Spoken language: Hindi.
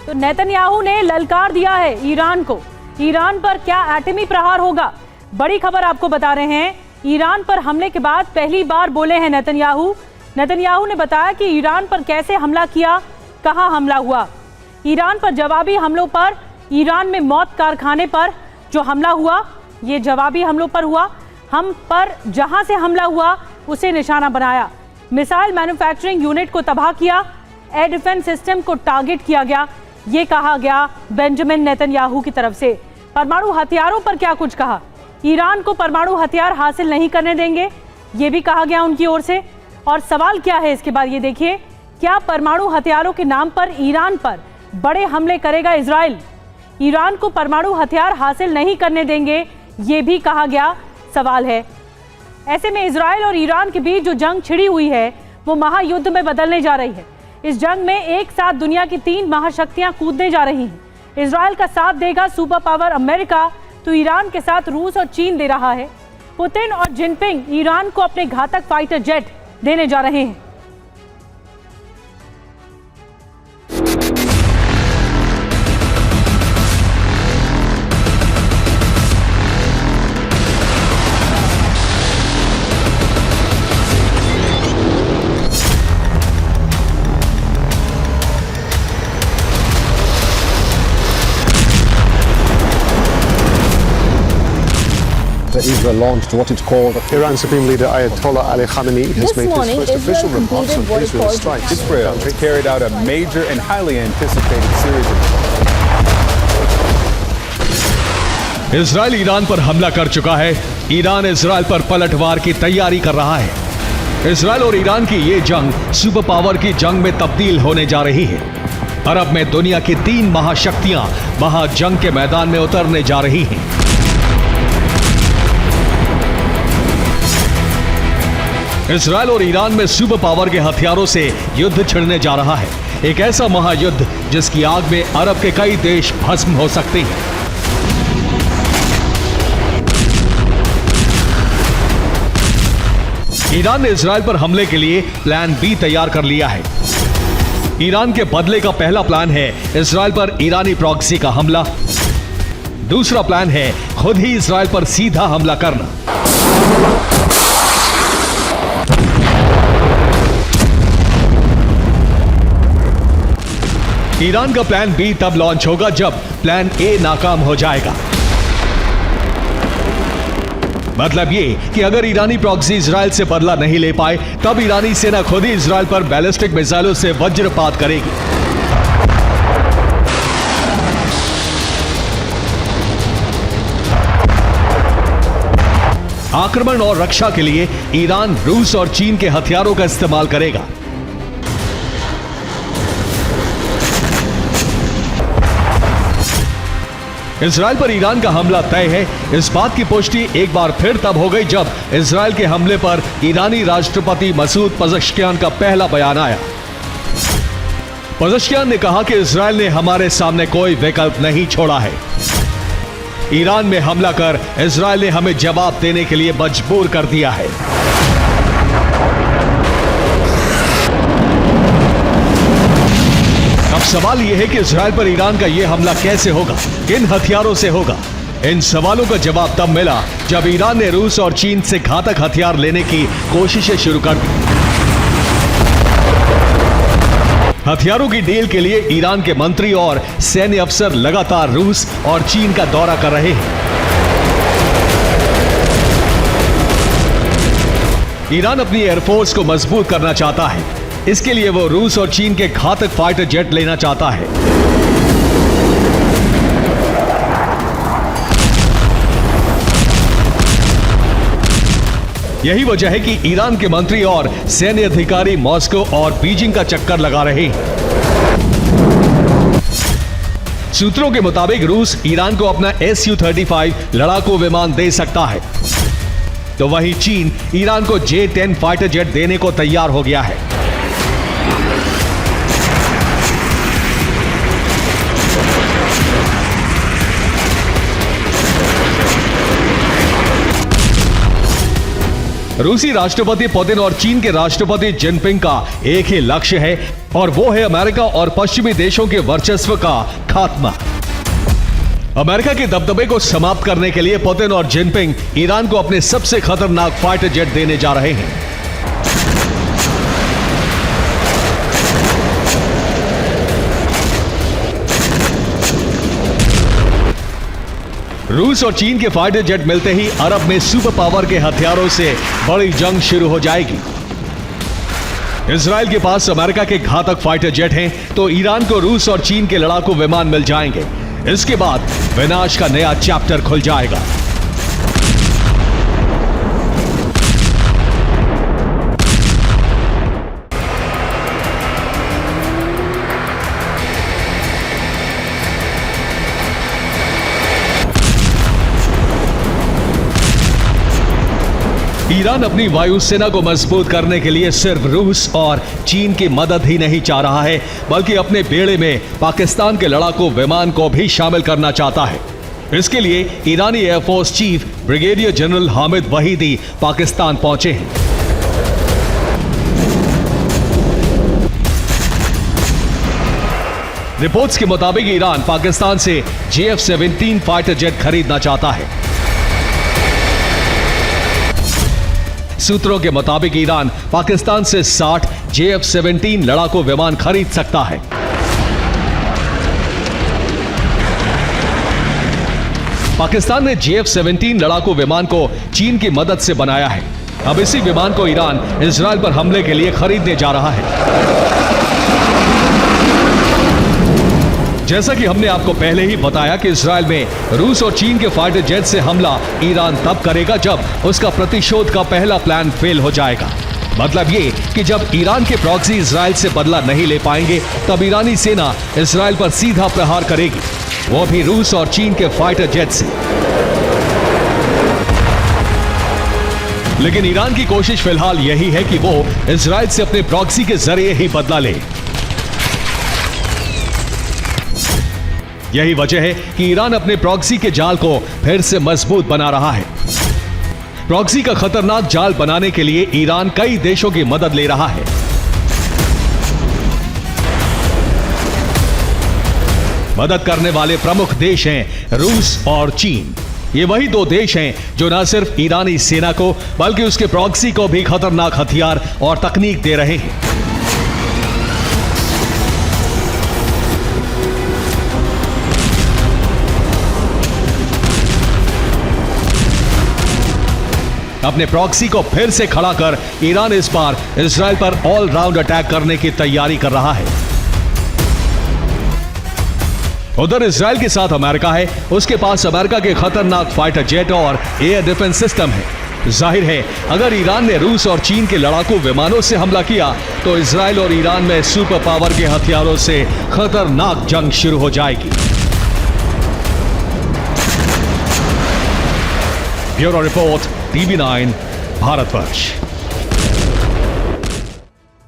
तो नेतन्याहू ने ललकार दिया है ईरान को। ईरान पर क्या एटमी प्रहार होगा? बड़ी खबर आपको बता रहे हैं। ईरान पर हमले के बाद पहली बार बोले हैं नेतन्याहू। नेतन्याहू ने बताया कि ईरान पर कैसे हमला किया, कहां हमला हुआ। ईरान पर जवाबी हमलों पर, ईरान में मौत कारखाने पर जो हमला हुआ, ये जवाबी हमलों पर हुआ। हम पर जहां से हमला हुआ उसे निशाना बनाया। मिसाइल मैन्युफैक्चरिंग यूनिट को तबाह किया, एयर डिफेंस सिस्टम को टारगेट किया गया, ये कहा गया बेंजामिन नेतन्याहू की तरफ से। परमाणु हथियारों पर क्या कुछ कहा? ईरान को परमाणु हथियार हासिल नहीं करने देंगे, ये भी कहा गया उनकी ओर से। और सवाल क्या है इसके बाद, ये देखिए, क्या परमाणु हथियारों के नाम पर ईरान पर बड़े हमले करेगा इजराइल? ईरान को परमाणु हथियार हासिल नहीं करने देंगे, ये भी कहा गया सवाल है। ऐसे में इजराइल और ईरान के बीच जो जंग छिड़ी हुई है वो महायुद्ध में बदलने जा रही है। इस जंग में एक साथ दुनिया की 3 महाशक्तियां कूदने जा रही हैं। इजराइल का साथ देगा सुपर पावर अमेरिका, तो ईरान के साथ रूस और चीन दे रहा है। पुतिन और जिनपिंग ईरान को अपने घातक फाइटर जेट देने जा रहे हैं। Israel launched what it's called. Iran Supreme Leader Ayatollah Ali Khamenei has This made morning, his first official Israel remarks on completed what it Israel's called strikes. Israel carried out a major and highly anticipated series of Israel Iran पर हमला कर चुका है। ईरान इजराइल पर पलटवार की तैयारी कर रहा है। इजराइल और ईरान की ये जंग सुपर पावर की जंग में तब्दील होने जा रही है। अरब में दुनिया की 3 महाशक्तियां महाजंग के मैदान में उतरने जा रही हैं। इजराइल और ईरान में सुपर पावर के हथियारों से युद्ध छिड़ने जा रहा है। एक ऐसा महायुद्ध जिसकी आग में अरब के कई देश भस्म हो सकते हैं। ईरान ने इजराइल पर हमले के लिए प्लान बी तैयार कर लिया है। ईरान के बदले का पहला प्लान है इजराइल पर ईरानी प्रॉक्सी का हमला। दूसरा प्लान है खुद ही इजराइल पर सीधा हमला करना। ईरान का प्लान बी तब लॉन्च होगा जब प्लान ए नाकाम हो जाएगा। मतलब ये कि अगर ईरानी प्रॉक्सी इजराइल से बदला नहीं ले पाए तब ईरानी सेना खुद ही इजराइल पर बैलिस्टिक मिसाइलों से वज्रपात करेगी। आक्रमण और रक्षा के लिए ईरान रूस और चीन के हथियारों का इस्तेमाल करेगा। इजराइल पर ईरान का हमला तय है। इस बात की पुष्टि एक बार फिर तब हो गई जब इजराइल के हमले पर ईरानी राष्ट्रपति मसूद पज़ेश्कियान का पहला बयान आया। पज़ेश्कियान ने कहा कि इजराइल ने हमारे सामने कोई विकल्प नहीं छोड़ा है। ईरान में हमला कर इजराइल ने हमें जवाब देने के लिए मजबूर कर दिया है। अब सवाल यह है कि इजराइल पर ईरान का यह हमला कैसे होगा, किन हथियारों से होगा। इन सवालों का जवाब तब मिला जब ईरान ने रूस और चीन से घातक हथियार लेने की कोशिशें शुरू कर दी। हथियारों की डील के लिए ईरान के मंत्री और सैन्य अफसर लगातार रूस और चीन का दौरा कर रहे हैं। ईरान अपनी एयरफोर्स को मजबूत करना चाहता है। इसके लिए वो रूस और चीन के घातक फाइटर जेट लेना चाहता है। यही वजह है कि ईरान के मंत्री और सैन्य अधिकारी मॉस्को और बीजिंग का चक्कर लगा रहे हैं। सूत्रों के मुताबिक रूस ईरान को अपना Su-35 लड़ाकू विमान दे सकता है, तो वहीं चीन ईरान को J-10 फाइटर जेट देने को तैयार हो गया है। रूसी राष्ट्रपति पुतिन और चीन के राष्ट्रपति जिनपिंग का एक ही लक्ष्य है और वो है अमेरिका और पश्चिमी देशों के वर्चस्व का खात्मा। अमेरिका के दबदबे को समाप्त करने के लिए पुतिन और जिनपिंग ईरान को अपने सबसे खतरनाक फाइटर जेट देने जा रहे हैं। रूस और चीन के फाइटर जेट मिलते ही अरब में सुपर पावर के हथियारों से बड़ी जंग शुरू हो जाएगी। इजराइल के पास अमेरिका के घातक फाइटर जेट हैं, तो ईरान को रूस और चीन के लड़ाकू विमान मिल जाएंगे। इसके बाद विनाश का नया चैप्टर खुल जाएगा। ईरान अपनी वायुसेना को मजबूत करने के लिए सिर्फ रूस और चीन की मदद ही नहीं चाह रहा है, बल्कि अपने बेड़े में पाकिस्तान के लड़ाकू विमान को भी शामिल करना चाहता है। इसके लिए ईरानी air force chief brigadier general Hamid Vahidi Pakistan पहुंचे हैं। रिपोर्ट्स के मुताबिक ईरान पाकिस्तान से JF-17 फाइटर जेट खरीदना चाहता है। सूत्रों के मुताबिक ईरान पाकिस्तान से 60 JF-17 लड़ाकू विमान खरीद सकता है। पाकिस्तान ने JF-17 लड़ाकू विमान को चीन की मदद से बनाया है। अब इसी विमान को ईरान इजराइल पर हमले के लिए खरीदने जा रहा है। जैसा कि हमने आपको पहले ही बताया कि इजराइल में रूस और चीन के फाइटर जेट से हमला ईरान तब करेगा जब उसका प्रतिशोध का पहला प्लान फेल हो जाएगा। मतलब ये कि जब ईरान के प्रॉक्सी इजराइल से बदला नहीं ले पाएंगे, तब ईरानी सेना इजराइल पर सीधा प्रहार करेगी, वो भी रूस और चीन के फाइटर जेट से। लेकिन ईरान की कोशिश फिलहाल यही है कि वो इजराइल से अपने प्रॉक्सी के जरिए ही बदला ले। यही वजह है कि ईरान अपने प्रॉक्सी के जाल को फिर से मजबूत बना रहा है। प्रॉक्सी का खतरनाक जाल बनाने के लिए ईरान कई देशों की मदद ले रहा है। मदद करने वाले प्रमुख देश हैं रूस और चीन। ये वही दो देश हैं जो न सिर्फ ईरानी सेना को बल्कि उसके प्रॉक्सी को भी खतरनाक हथियार और तकनीक दे रहे हैं। अपने प्रॉक्सी को फिर से खड़ा कर ईरान इस बार इजराइल पर ऑल राउंड अटैक करने की तैयारी कर रहा है। उधर इजराइल के साथ अमेरिका है, उसके पास अमेरिका के खतरनाक फाइटर जेट और एयर डिफेंस सिस्टम है। जाहिर है अगर ईरान ने रूस और चीन के लड़ाकू विमानों से हमला किया तो इजराइल और ईरान में सुपर पावर के हथियारों से खतरनाक जंग शुरू हो जाएगी। Bureau report, TV9 Bharatvarsh.